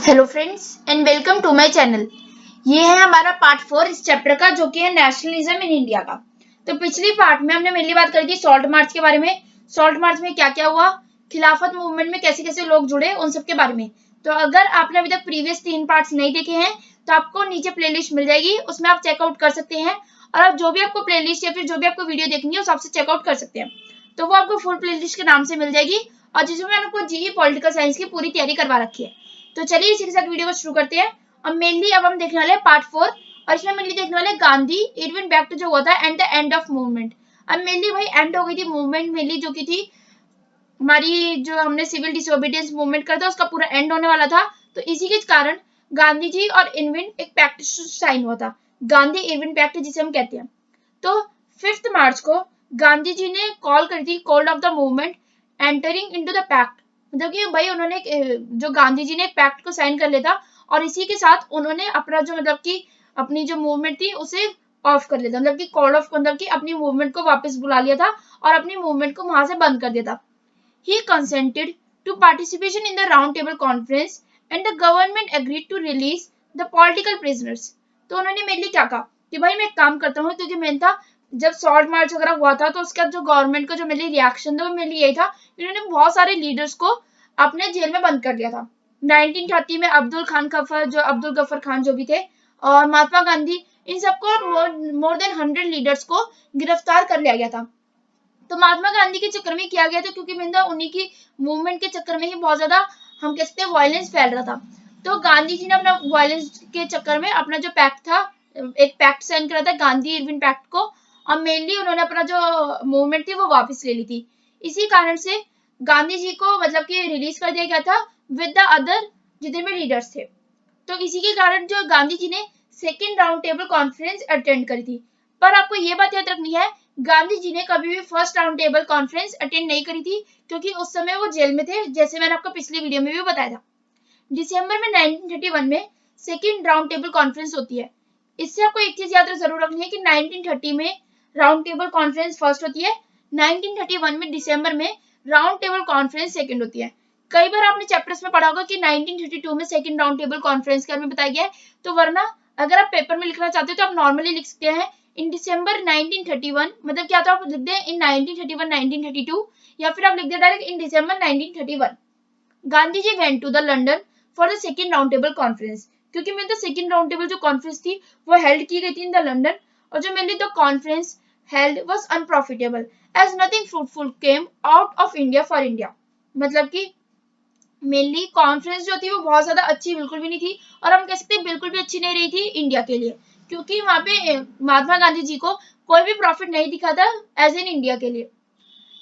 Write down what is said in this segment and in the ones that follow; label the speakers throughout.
Speaker 1: Hello friends and welcome to my channel. ये है हमारा पार्ट 4 इस चैप्टर का, जो कि है नेशनलिज्म इन इंडिया का। तो पिछली पार्ट में हमने मेनली बात करी थी सॉल्ट मार्च के बारे में। सॉल्ट मार्च में क्या क्या हुआ, खिलाफत मूवमेंट में कैसे कैसे लोग जुड़े, उन सब के बारे में। तो अगर आपने अभी तक प्रीवियस 3 पार्ट्स नहीं देखे हैं तो आपको नीचे प्लेलिस्ट मिल जाएगी, उसमें आप चेकआउट कर सकते हैं। और आप जो भी आपको प्लेलिस्ट या फिर जो भी आपको वीडियो देखनी है उस आपसे चेकआउट कर सकते हैं। तो वो आपको फुल प्लेलिस्ट के नाम से मिल जाएगी, और जिसमें मैंने आपको जीई पॉलिटिकल साइंस की पूरी तैयारी करवा रखी है। तो चलिए इसी के साथ वीडियो को शुरू करते हैं। अब मेनली अब हम देखने वाले हैं पार्ट 4, और इसमें मेनली देखने वाले गांधी इरविन बैक्ट जो हुआ था and the end of movement. अब मेनली भाई एंड हो गई थी मूवमेंट, मेनली जो की थी हमारी, जो हमने सिविल डिसोबीडियंस मूवमेंट करा था उसका पूरा एंड होने वाला था। तो इसी के कारण गांधी जी और इरविन एक पैक्ट साइन हुआ था, गांधी इरविन पैक्ट जिसे हम कहते हैं। तो 5 मार्च को गांधी जी ने कॉल करी थी, called off the movement entering into the pact. मतलब कि भाई उन्होंने जो गांधी जी ने एक पैक्ट को साइन कर लिया था, और इसी के साथ उन्होंने अपना जो मतलब कि अपनी जो मूवमेंट थी उसे ऑफ कर लिया था। मतलब कि कॉल ऑफ, मतलब कि अपनी मूवमेंट को वापस बुला लिया था और अपनी मूवमेंट को वहां से बंद कर दिया था। He consented to participation in the Round Table Conference and the government agreed to release the political prisoners. तो उन्होंने मेनली क्या कहा कि भाई मैं एक काम करता हूँ, क्योंकि मेन था जब सॉल्ट मार्च वगैरह हुआ था तो उसका जो गवर्नमेंट का जो मेनली रिएक्शन था वो मेनली यही था, इन्होंने बहुत सारे लीडर्स को अपने जेल में बंद कर दिया था। 1930 में अब्दुल खान गफर, जो अब्दुल गफर खान जो भी थे, और महात्मा गांधी, इन सबको मोर देन 100 लीडर्स को गिरफ्तार कर लिया गया था। तो महात्मा गांधी के चक्कर में किया गया था, क्योंकि मिंदा उन्हीं की मूवमेंट के चक्कर में ही बहुत ज्यादा हम कह सकते हैं वायलेंस फैल रहा था। तो गांधी जी ने अपना वायलेंस के चक्कर में अपना जो पैक्ट था, एक पैक्ट साइन करा था गांधी इरविन पैक्ट को, और मेनली उन्होंने अपना जो मूवमेंट थी वो वापस ले ली थी। इसी कारण से गांधी जी को मतलब कि रिलीज कर दिया गया था विद द अदर जितने भी लीडर्स थे। तो इसी के कारण जो गांधी जी ने second round table conference attend करी थी। पर आपको ये बात याद रखनी है, गांधी जी ने कभी भी first round table conference attend नहीं करी थी, क्योंकि उस समय वो जेल में थे, जैसे मैंने आपको पिछली वीडियो में भी बताया था। दिसंबर में 1931 में सेकेंड राउंड टेबल कॉन्फ्रेंस होती है। इससे आपको एक चीज याद जरूर रखनी है कि 1930 में राउंड टेबल कॉन्फ्रेंस फर्स्ट होती है, 1931 में दिसंबर में राउंड टेबल कॉन्फ्रेंस सेकेंड होती है। कई बार आपने चैप्टर्स में पढ़ा होगा कि 1932 में सेकेंड राउंड टेबल कॉन्फ्रेंस के बारे में बताया गया है, तो वरना अगर आप पेपर में लिखना चाहते हो तो आप नॉर्मली लिख सकते हैं इन दिसंबर 1931, मतलब क्या तो आप लिख दें इन 1931 1932, या फिर आप लिख दें direct in December 1931। Gandhi ji went to the London for the second round table conference, क्योंकि मेरे सेकेंड राउंड टेबल जो कॉन्फ्रेंस थी वो हेल्ड की गई थी इन द लंदन, और जो mainly the conference held was unprofitable as nothing fruitful came out of India for India. मतलब कि मेनली कॉन्फ्रेंस जो थी वो बहुत ज्यादा अच्छी बिल्कुल भी नहीं थी, और हम कह सकते हैं बिल्कुल भी अच्छी नहीं रही थी इंडिया के लिए, क्योंकि वहां पे महात्मा गांधी जी को कोई भी प्रॉफिट नहीं दिखा था एज इन इंडिया के लिए।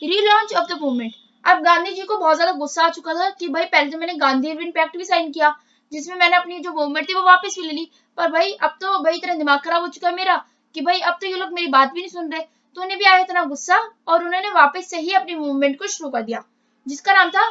Speaker 1: Relaunch of the movement. अब गांधी जी को बहुत ज्यादा गुस्सा आ चुका था कि भाई पहले तो मैंने गांधी इरविन पैक्ट भी साइन किया, जिसमें मैंने अपनी जो मूवमेंट थी वो वापस भी ले ली, पर भाई अब तो भाई इतना दिमाग खराब हो चुका है मेरा कि भाई अब तो ये लोग मेरी बात भी नहीं सुन रहे। तो उन्हें भी आया इतना गुस्सा, और उन्होंने वापस से ही अपनी मूवमेंट को शुरू कर दिया, जिसका नाम था,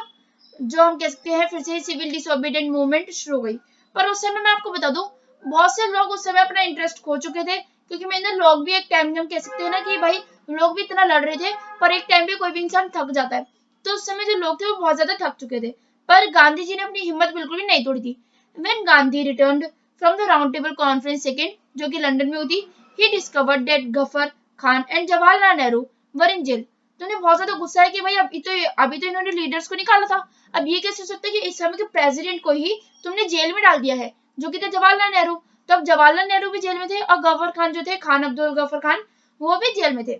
Speaker 1: जो हम कह सकते हैं फिर से सिविल डिसोबीडिएंट मूवमेंट शुरू हो गई। पर उस समय मैं आपको बता दूं, बहुत से लोग उस समय अपना इंटरेस्ट खो चुके थे, क्योंकि मैंने लोग भी एक टाइम में हम कह सकते हैं ना कि भाई लोग भी इतना लड़ रहे थे, पर एक टाइम पे कोई भी इंसान थक जाता है। तो उस समय जो लोग थे वो बहुत ज्यादा थक चुके थे, पर गांधी जी ने अपनी हिम्मत बिल्कुल भी नहीं तोड़ी थी। When Gandhi returned from the round table conference second, जो कि लंदन में हुई थी, he discovered that Ghaffar Khan and Jawaharlal Nehru were in jail. तो उन्हें बहुत ज्यादा गुस्सा है कि भाई अभी तो इन्होंने लीडर्स को निकाला था, अब ये कैसे हो सकता है कि इस समय के प्रेसिडेंट को ही तुमने जेल में डाल दिया है, जो कि थे जवाहरलाल नेहरू। तो अब जवाहरलाल नेहरू भी जेल में थे, और गफर खान जो थे, खान अब्दुल गफर खान, वो भी जेल में थे।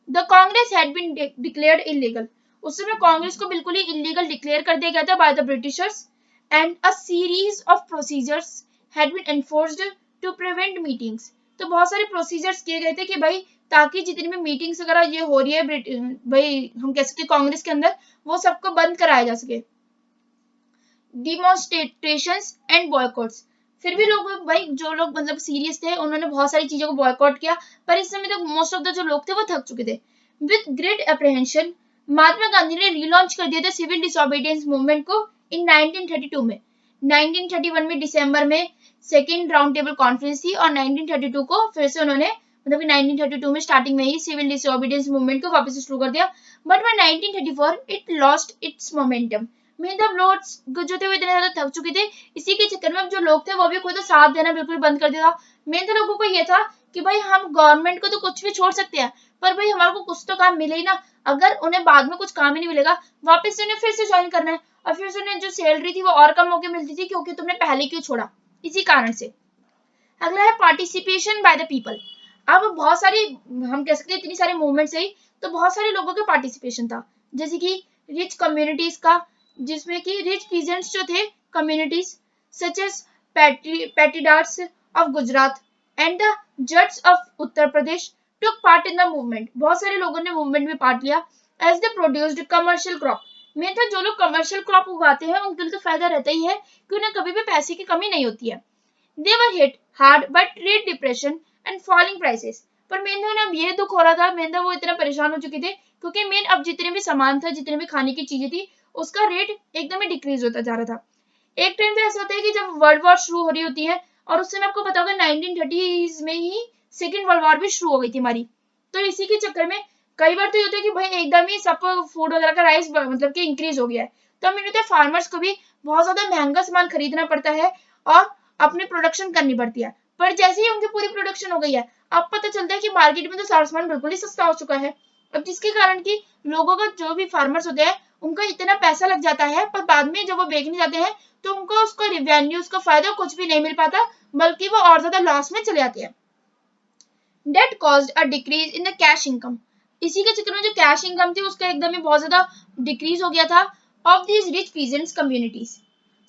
Speaker 1: The Congress had been declared illegal. उस समय कांग्रेस को बिल्कुल ही इलीगल डिक्लेयर कर दिया गया था by the Britishers, and a series of procedures had been enforced to prevent meetings. तो बहुत सारे प्रोसीजर्स किए गए थे कि भाई ताकि जितनी भी मीटिंग्स वगैरह ये हो रही है भाई हम कह सकते कांग्रेस के अंदर, वो सबको बंद कराया जा सके। Demonstrations and बॉयकॉट्स। फिर भी लोग भाई जो लोग मतलब सीरियस थे उन्होंने बहुत सारी चीजों को बॉयकॉट किया, पर इस समय तक मोस्ट ऑफ द जो लोग थे वो थक चुके थे। विद ग्रेट अप्रहेंशन महात्मा गांधी ने रीलॉन्च कर दिया था सिविल डिसोबीडियंस मूवमेंट को इन 1932 में। 1931 में दिसंबर में सेकेंड राउंड टेबल कॉन्फ्रेंस थी, और 1932 को फिर से उन्होंने मतलब 1932 में स्टार्टिंग में ही सिविल डिसोबीडियंस मूवमेंट को वापस शुरू कर दिया। But by 1934 it lost its momentum. मतलब लोग जो थे वो इतने ज्यादा थक चुके थे, इसी के चक्कर में अब जो लोग थे वो भी खुद साथ देना बिल्कुल बंद कर दिया। मेन तो लोगों को ये था कि भाई हम गवर्नमेंट को तो कुछ भी छोड़ सकते हैं, पर भाई हमारे को कुछ तो काम मिले ही ना। अगर उन्हें बाद में कुछ काम ही नहीं मिलेगा, वापस से उन्हें फिर से ज्वाइन करना है, और फिर से उन्हें जो सैलरी थी वो और कम होकर मिलती थी, क्योंकि तुमने पहले क्यों छोड़ा, इसी कारण से। अगला है पार्टिसिपेशन बाय द पीपल। अब बहुत सारी, हम कह सकते हैं इतनी सारी मूवमेंट्स है, तो बहुत सारे लोगों का पार्टिसिपेशन था। जैसे कि रिच कम्युनिटीज का, जिसमें कि रिच पीजेंट्स जो थे communities such as Patidars of Gujarat and the Jats of Uttar Pradesh took part in the movement. बहुत सारे लोगों ने मूवमेंट में पार्ट लिया as the produced commercial crop. Main था जो लोग कमर्शियल क्रॉप उगाते हैं उनके लिए तो फायदा रहता ही है कि उन्हें कभी भी पैसे की कमी नहीं होती है। They were hit hard by trade depression and falling prices। पर मेन तो अब ये दुख हो रहा था, मेन तो वो इतना परेशान हो चुके थे क्योंकि मेन अब जितने भी सामान था, जितने भी खाने की चीजें थी, उसका रेट एकदम ही डिक्रीज होता जा रहा था। एक टाइम पे ऐसा होता है कि जब वर्ल्ड वॉर शुरू हो रही होती है, और उस समय आपको पता होगा 1930s में ही सेकेंड वर्ल्ड वॉर भी शुरू हो गई थी हमारी। तो इसी के चक्कर में कई बार तो ये होता है कि भाई एकदम ही सब फूड वगैरह का राइस मतलब कि इंक्रीज हो गया है, तो मैंने तो फार्मर्स को भी बहुत ज्यादा महंगा सामान खरीदना पड़ता है और अपनी प्रोडक्शन करनी पड़ती है। पर जैसे ही उनकी पूरी प्रोडक्शन हो गई है, अब पता चलता है कि मार्केट में तो सारा सामान बिल्कुल ही सस्ता हो चुका है। अब जिसके कारण कि लोगों का, जो भी फार्मर्स होते हैं, उनका इतना पैसा लग जाता है, पर बाद में जब वो बेचने जाते हैं तो उनको उसका रिवेन्यू, उसका फायदा कुछ भी नहीं मिल पाता, बल्कि वो और ज्यादा लॉस में चले जाते हैं। That caused a decrease in the cash income. इसी के चक्कर में जो कैश इनकम थी उसका एकदम ही बहुत ज्यादा डिक्रीज हो गया था of these rich peasants communities.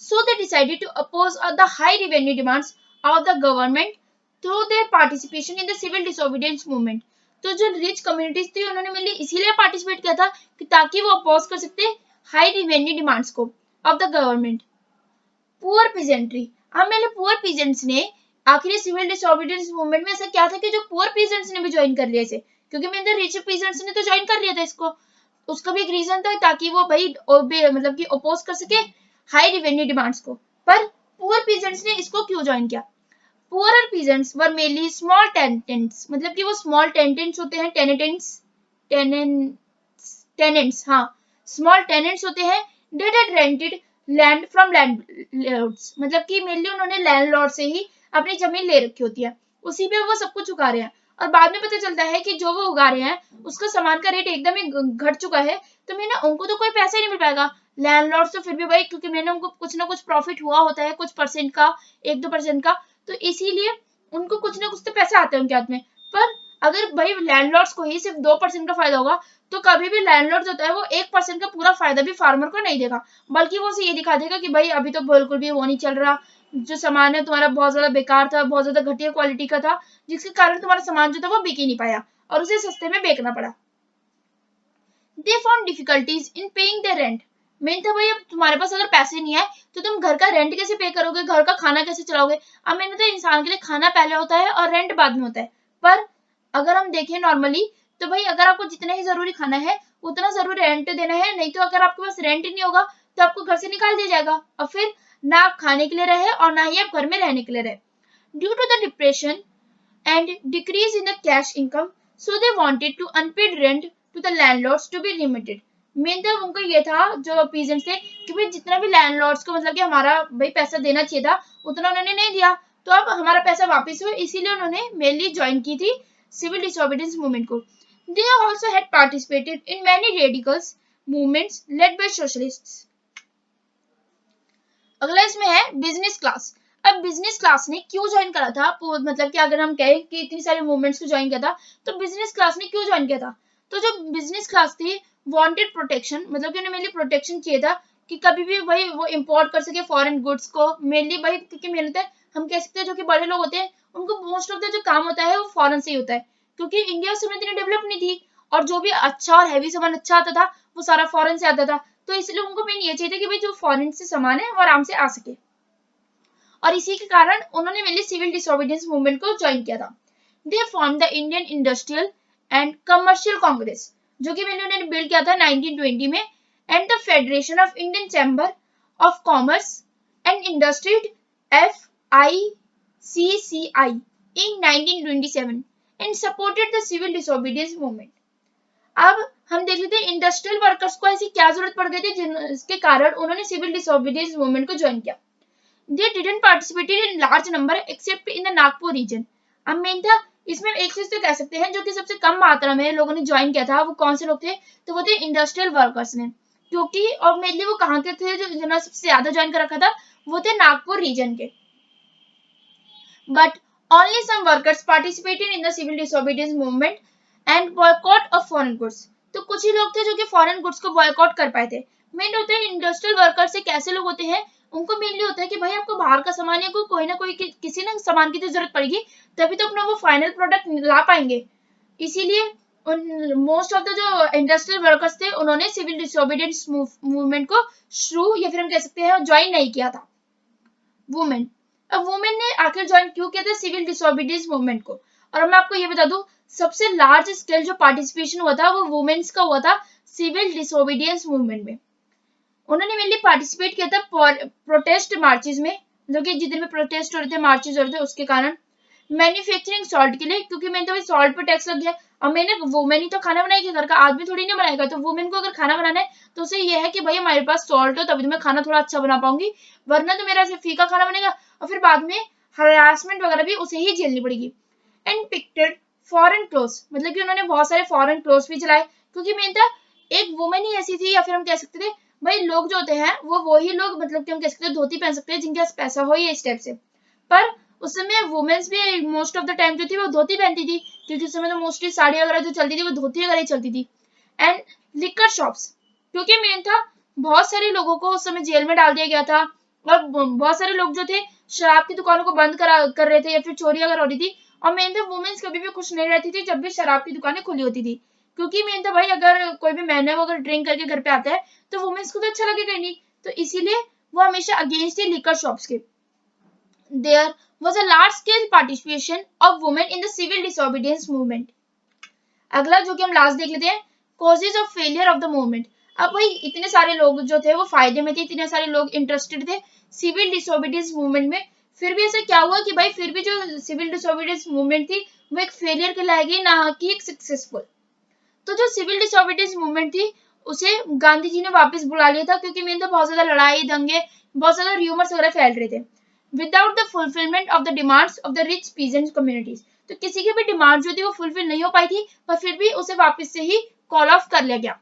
Speaker 1: So they decided to oppose the high revenue demands of the government through their participation in the civil disobedience movement। तो जो रिच कम्युनिटीज थी उन्होंने मिलकर इसीलिए पार्टिसिपेट किया था कि ताकि वो अपोज कर सकते हाई रिवेन्यू डिमांड्स को of the government. Poor peasantry. अब मेरे पुअर पीजेंट्स ने आखिर सिविल डिसोबीडियंस मूवमेंट में ऐसा क्या था कि जो पुअर पीजेंट्स ने भी ज्वाइन कर लिया इसे, क्योंकि मैंने रिच पीजेंट्स ने तो ज्वाइन कर लिया था इसको, उसका भी एक रीजन था ताकि वो भाई मतलब कि अपोज कर सके हाई रेवेन्यू डिमांड्स को। पर पुअर पीजेंट्स ने इसको क्यों ज्वाइन किया? Poorer peasants were mainly small tenants, मतलब कि वो स्मॉल टेनेंट्स होते हैं, टेनेंट्स, हाँ, स्मॉल टेनेंट्स होते हैं, that had rented land from landlords, मतलब कि मेनली उन्होंने लैंडलॉर्ड से ही अपनी जमीन ले रखी होती है, उसी पे वो सब कुछ उगा रहे हैं, और बाद में पता चलता है कि जो वो उगा रहे हैं उसका सामान का रेट एकदम ही घट चुका है, तो मैंने उनको तो कोई पैसा ही नहीं मिल पाएगा। लैंडलॉर्ड तो फिर भी भाई, क्योंकि मैंने उनको कुछ ना कुछ प्रॉफिट हुआ होता है, कुछ परसेंट का, 1-2% का, तो इसीलिए उनको कुछ ना कुछ तो पैसा आता है उनके हाथ में। पर अगर भाई लैंडलॉर्ड्स को ही सिर्फ 2% का फायदा होगा, तो कभी भी लैंडलॉर्ड होता है वो 1% का पूरा फायदा भी फार्मर को नहीं देगा, बल्कि वो उसे ये दिखा देगा कि भाई अभी तो बिल्कुल भी वो नहीं चल रहा, जो सामान है तुम्हारा बहुत ज्यादा बेकार था, बहुत ज्यादा घटिया क्वालिटी का था, जिसके कारण तुम्हारा सामान जो था वो बिक ही नहीं पाया और उसे सस्ते में बेचना पड़ा। They found difficulties in paying the rent. Main था भाई अब तुम्हारे पास अगर पैसे नहीं है तो तुम घर का रेंट कैसे पे करोगे, घर का खाना कैसे चलाओगे। अब मैंने तो इंसान के लिए खाना पहले होता है और रेंट बाद में होता है, पर अगर हम देखें नॉर्मली तो भाई अगर आपको जितना ही जरूरी खाना है उतना जरूरी रेंट देना है, नहीं तो अगर आपके पास रेंट ही नहीं होगा तो आपको घर से निकाल दिया जाएगा, और फिर ना आप खाने के लिए रहे और ना ही आप घर में रहने के लिए रहे। Due to the depression and decrease in the cash income, so they wanted to unpaid rent to the landlords to be limited। Main तो उनका ये था जो पीजेंट्स थे कि भाई जितना भी लैंडलॉर्ड्स को मतलब कि हमारा भाई पैसा देना चाहिए था उतना उन्होंने नहीं दिया, तो अब हमारा पैसा वापस हुआ, इसीलिए उन्होंने मेनली ज्वाइन की थी सिविल डिसोबीडियंस मूवमेंट को। They also had participated in many radicals movements led by socialists. अगला इसमें है बिजनेस क्लास। अब बिजनेस क्लास ने क्यों ज्वाइन करा था, मतलब कि अगर हम कहें कि इतनी सारे मूवमेंट्स को ज्वाइन किया था, तो बिजनेस क्लास ने क्यों ज्वाइन किया था? तो जो बिजनेस क्लास थी वांटेड प्रोटेक्शन, मतलब कि उन्हें मेनली प्रोटेक्शन चाहिए था कि कभी भी भाई वो इंपोर्ट कर सके फॉरेन गुड्स को, मेनली भाई क्योंकि मेहनत है, हम कह सकते हैं जो कि बड़े लोग होते हैं उनको मोस्ट ऑफ द जो काम होता है वो फॉरेन से ही होता है, क्योंकि इंडिया उस समय इतनी डेवलप नहीं थी, और जो भी अच्छा और हैवी सामान अच्छा आता था वो सारा फॉरेन से आता था, तो इसलिए उनको मेन ये चाहिए था कि भाई जो फॉरेन से सामान है वो आराम से आ सके, और इसी के कारण उन्होंने मेनली सिविल डिसोबीडियंस मूवमेंट को ज्वाइन किया था। They form the Indian industrial and commercial Congress, जो कि मैंने उन्होंने बिल्ड किया था 1920 में, and the federation of Indian chamber of commerce and industry FICCI in 1927 and supported the civil disobedience movement। अब हम देख लेते हैं इंडस्ट्रियल वर्कर्स को ऐसी क्या जरूरत पड़ गई थी जिसके कारण उन्होंने सिविल डिसोबीडियंस मूवमेंट को ज्वाइन किया। They didn't participate in large number except in the Nagpur region. अब मेन था इसमें एक चीज तो कह सकते हैं जो कि सबसे कम मात्रा में लोगों ने ज्वाइन किया था, वो कौन से लोग थे, तो वो थे इंडस्ट्रियल वर्कर्स ने, क्योंकि और मेनली वो कहाँ के थे जो जिन्होंने सबसे ज्यादा ज्वाइन कर रखा था, वो थे नागपुर रीजन के। But only some workers participated in the civil disobedience movement and boycott of foreign goods. तो कुछ ही लोग थे जो कि फॉरेन गुड्स को बॉयकॉट कर पाए थे। मेन होते हैं इंडस्ट्रियल वर्कर से कैसे लोग होते हैं, उनको मेनली होता है कि भाई आपको बाहर का सामान या कोई ना कोई किसी ना सामान की तो जरूरत पड़ेगी, तभी तो अपना वो फाइनल प्रोडक्ट ला पाएंगे। इसीलिए मोस्ट ऑफ द जो इंडस्ट्रियल वर्कर्स थे उन्होंने सिविल डिसोबीडियंस मूवमेंट को शुरू या फिर हम कह सकते हैं ज्वाइन नहीं किया था। वुमेन, अब वुमेन ने आखिर ज्वाइन क्यों किया था सिविल डिसोबीडियंस मूवमेंट को, और मैं आपको ये बता दूं सबसे लार्ज स्केल जो पार्टिसिपेशन हुआ था वो वुमेन्स का हुआ था सिविल डिसोबीडियंस मूवमेंट में। उन्होंने मेनली पार्टिसिपेट किया था प्रोटेस्ट मार्चेस में, जो कि जितने भी प्रोटेस्ट हो रहे थे, मार्चेस हो रहे थे, उसके कारण मैन्युफैक्चरिंग सॉल्ट के लिए, क्योंकि मैंने तो भाई सॉल्ट पर टैक्स लग गया। अब मैंने वुमेन ही तो खाना बनाएगी, घर का आदमी थोड़ी नहीं बनाएगा, तो वुमेन को अगर खाना बनाना है तो उसे ये है कि भाई हमारे पास सॉल्ट हो तभी तो मैं खाना थोड़ा अच्छा बना पाऊंगी, वरना तो मेरा सिर्फ फीका खाना बनेगा और फिर बाद में हरासमेंट वगैरह भी उसे ही झेलनी पड़ेगी। एंड पिक्टेड फॉरेन क्लोथ्स, मतलब कि उन्होंने बहुत सारे फॉरेन क्लोथ्स भी चलाए, क्योंकि मेन था एक वुमेन ही ऐसी थी, या फिर हम कह सकते थे भाई लोग जो होते हैं वो वही लोग, मतलब कि हम कह सकते हैं धोती पहन सकते हैं जिनके पास पैसा हो या इस टाइप से। पर उस समय वुमेन्स भी मोस्ट ऑफ द टाइम जो थी वो धोती पहनती थी, क्योंकि उस समय तो मोस्टली साड़ी वगैरह जो चलती थी वो धोती वगैरह ही चलती थी। एंड लिकर शॉप्स, क्योंकि मेन था बहुत सारे लोगों को उस समय जेल में डाल दिया गया था, और बहुत सारे लोग जो थे शराब की दुकानों को बंद कर रहे थे या फिर चोरी अगर हो रही थी, और मेन था वुमेन्स कभी भी खुश नहीं रहती थी जब भी शराब की दुकानें खुली होती थी, क्योंकि मेन था भाई अगर कोई भी मैन है वो अगर ड्रिंक करके घर पे आता है तो वुमेन्स को तो अच्छा लगेगा नहीं, तो इसीलिए वो हमेशा अगेंस्ट थी लिकर शॉप्स के। There was a large scale participation of women in the civil disobedience movement. अगला जो कि हम लास्ट देख लेते हैं, causes of failure of the movement. अब भाई इतने सारे लोग जो थे वो फायदे में थे, इतने सारे लोग इंटरेस्टेड थे सिविल डिसोबीडियंस मूवमेंट में, फिर भी ऐसा क्या हुआ कि भाई फिर भी जो सिविल डिसोबीडियंस मूवमेंट थी वो एक फेलियर कहलाएगी, ना कि एक सक्सेसफुल। तो जो सिविल डिसोबीडियंस मूवमेंट थी उसे गांधी जी ने वापस बुला लिया था, क्योंकि मेन तो बहुत ज्यादा लड़ाई दंगे, बहुत ज्यादा र्यूमर्स वगैरह फैल रहे थे। Without the fulfilment of the demands of the rich peasant communities, तो किसी की भी डिमांड जो थी वो फुलफिल नहीं हो पाई थी, पर फिर भी उसे वापस से ही कॉल ऑफ कर लिया गया।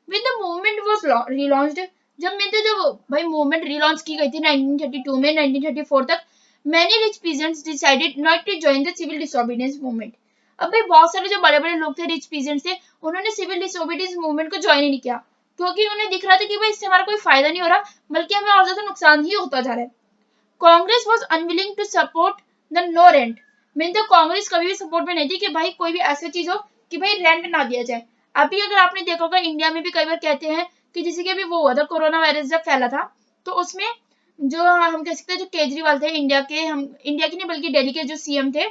Speaker 1: विद द मूवमेंट वाज रिलॉन्च्ड, जब मैंने जो भाई मूवमेंट रिलॉन्च की गई थी 1932 में 1934 तक, many rich peasants decided not to join the civil disobedience movement. अब भाई बहुत सारे जो बड़े बड़े लोग थे, रिच पीजेंट्स थे, उन्होंने सिविल डिसोबीडियंस मूवमेंट को ज्वाइन ही नहीं किया, क्योंकि उन्हें दिख रहा था कि भाई इससे हमारा कोई फायदा नहीं हो रहा, बल्कि हमें और ज्यादा नुकसान ही होता जा रहा है। Congress was unwilling to support the no rent, mean तो कांग्रेस कभी भी सपोर्ट में नहीं थी कि भाई कोई भी ऐसी चीज हो कि भाई रेंट ना दिया जाए। अभी अगर आपने देखा होगा इंडिया में भी कई बार कहते हैं कि जैसे कि अभी वो हुआ था कोरोना वायरस जब फैला था, तो उसमें जो हम कह सकते हैं जो केजरीवाल थे इंडिया के, हम इंडिया के नहीं बल्कि दिल्ली के जो सीएम थे,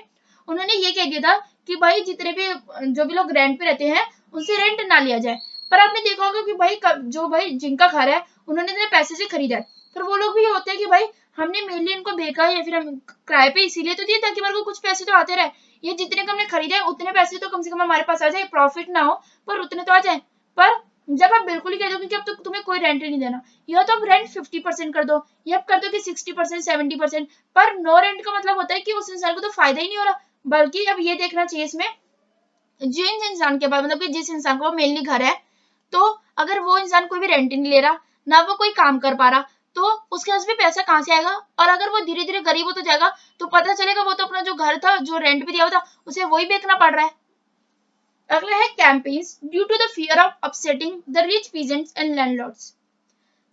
Speaker 1: उन्होंने ये कह दिया था कि भाई जितने भी जो भी लोग रेंट पे रहते हैं उनसे रेंट ना लिया जाए। पर आपने देखा होगा कि भाई जो भाई जिनका घर है उन्होंने इतने पैसे से खरीदा है, पर वो लोग भी होते हैं कि भाई हमने मेनली इनको बेचा या फिर हम किराए पे इसीलिए तो दिए ताकि हमारे को कुछ पैसे तो आते रहे, ये जितने का हमने खरीदा है उतने पैसे तो कम से कम हमारे पास आ जाए, प्रॉफिट ना हो पर उतने तो आ जाए। पर जब आप बिल्कुल ही कह दो कि अब तो तुम्हें कोई रेंट नहीं देना, या तो आप रेंट 50% कर दो या आप कर दो कि 60% 70%, पर नो रेंट का मतलब होता है कि उस इंसान को तो फायदा ही नहीं हो रहा, बल्कि अब ये देखना चाहिए इसमें जिन इंसान के पास मतलब कि जिस इंसान को मेनली घर है, तो अगर वो इंसान कोई भी रेंट नहीं ले रहा, ना वो कोई काम कर पा रहा, तो उसके पास भी पैसा कहाँ से आएगा, और अगर वो धीरे धीरे गरीब होता जाएगा तो पता चलेगा वो तो अपना जो घर था जो रेंट पे दिया हुआ था उसे वही बेचना पड़ रहा है। अगला है campaigns due to the fear of upsetting the rich peasants and landlords,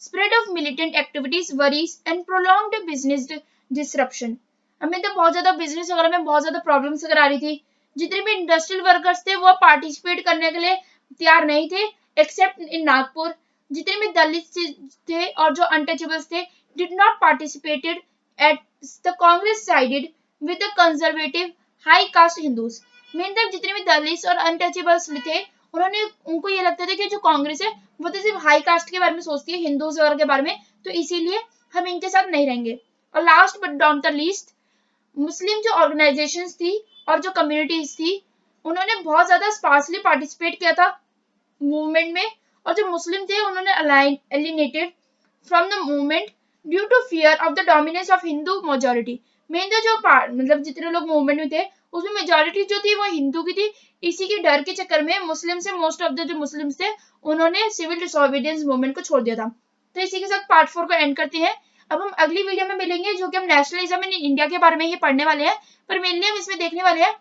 Speaker 1: spread of militant activities worries and prolonged business disruption. हमें तो बहुत ज्यादा बिजनेस वगैरह में बहुत ज्यादा प्रॉब्लम्स वगैरह आ रही थी, जितने भी इंडस्ट्रियल वर्कर्स थे वो पार्टिसिपेट करने के लिए तैयार नहीं थे एक्सेप्ट इन नागपुर। जितने भी दलित थे और जो अनटचेबल्स थे did not participated at the Congress sided with the conservative high cast Hindus. Main तक जितने भी दलित और अनटचेबल्स थे उन्होंने उनको ये लगता था कि जो कांग्रेस है वो तो सिर्फ हाई कास्ट के बारे में सोचती है, हिंदूज वगैरह के बारे में, तो इसीलिए हम इनके साथ नहीं रहेंगे। और last but not the least, Muslim जो ऑर्गेनाइजेशंस थी और जो कम्युनिटीज थी उन्होंने बहुत ज्यादा स्पार्सली पार्टिसिपेट किया था मूवमेंट में, और जो मुस्लिम थे उन्होंने alienated from the movement due to fear of the dominance of Hindu majority. Main तो जो मतलब जितने लोग मूवमेंट में थे उसमें मेजोरिटी जो थी वो हिंदू की थी। इसी के डर के चक्कर में मुस्लिम से मोस्ट ऑफ द जो मुस्लिम्स थे उन्होंने सिविल डिसोबीडियंस मूवमेंट को छोड़ दिया था। तो इसी के साथ पार्ट 4 को एंड करते हैं। अब हम अगली वीडियो में मिलेंगे जो कि हम नेशनलिज्म इन इंडिया के बारे में ही पढ़ने वाले हैं, पर मेनली हम इसमें देखने वाले हैं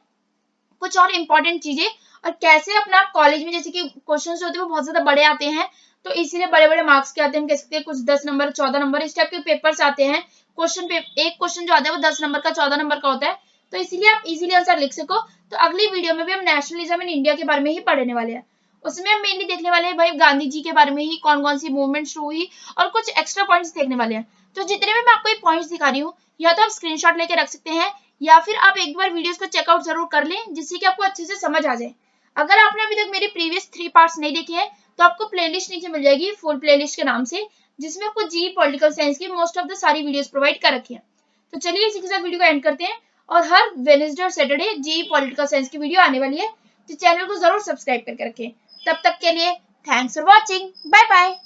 Speaker 1: कुछ और इंपॉर्टेंट चीजें, और कैसे अपना कॉलेज में जैसे कि क्वेश्चंस होते हैं वो बहुत ज्यादा बड़े आते हैं, तो इसीलिए बड़े बड़े मार्क्स के आते हैं। हम कह सकते हैं कुछ 10 नंबर 14 नंबर इस टाइप के पेपर्स आते हैं। एक क्वेश्चन जो आता है वो 10 नंबर का 14 नंबर का होता है, तो इसीलिए आप इजीली आंसर लिख सको। तो अगली वीडियो में भी हम नेशनलिज्म इन इंडिया के बारे में ही पढ़ने वाले हैं। उसमें हम मेनली देखने वाले हैं भाई गांधी जी के बारे में ही, कौन कौन सी मूवमेंट शुरू हुई, और कुछ एक्स्ट्रा पॉइंट्स देखने वाले हैं। तो जितने भी मैं आपको ये पॉइंट्स दिखा रही हूँ या तो आप स्क्रीनशॉट लेके रख सकते हैं, या फिर आप एक बार वीडियोस को चेकआउट जरूर कर लें जिससे कि आपको अच्छे से समझ आ जाए। अगर आपने अभी तक मेरी प्रीवियस 3 पार्ट्स नहीं देखे हैं तो आपको प्लेलिस्ट नीचे मिल जाएगी फुल प्लेलिस्ट के नाम से, जिसमें आपको जी पॉलिटिकल साइंस की मोस्ट ऑफ द सारी वीडियोस प्रोवाइड कर रखी है। तो चलिए इसी के साथ वीडियो को एंड करते हैं, और हर वेडनेसडे और सैटरडे जी पॉलिटिकल साइंस की वीडियो आने वाली है, तो चैनल को जरूर सब्सक्राइब करके रखें। तब तक के लिए thanks for watching, bye bye.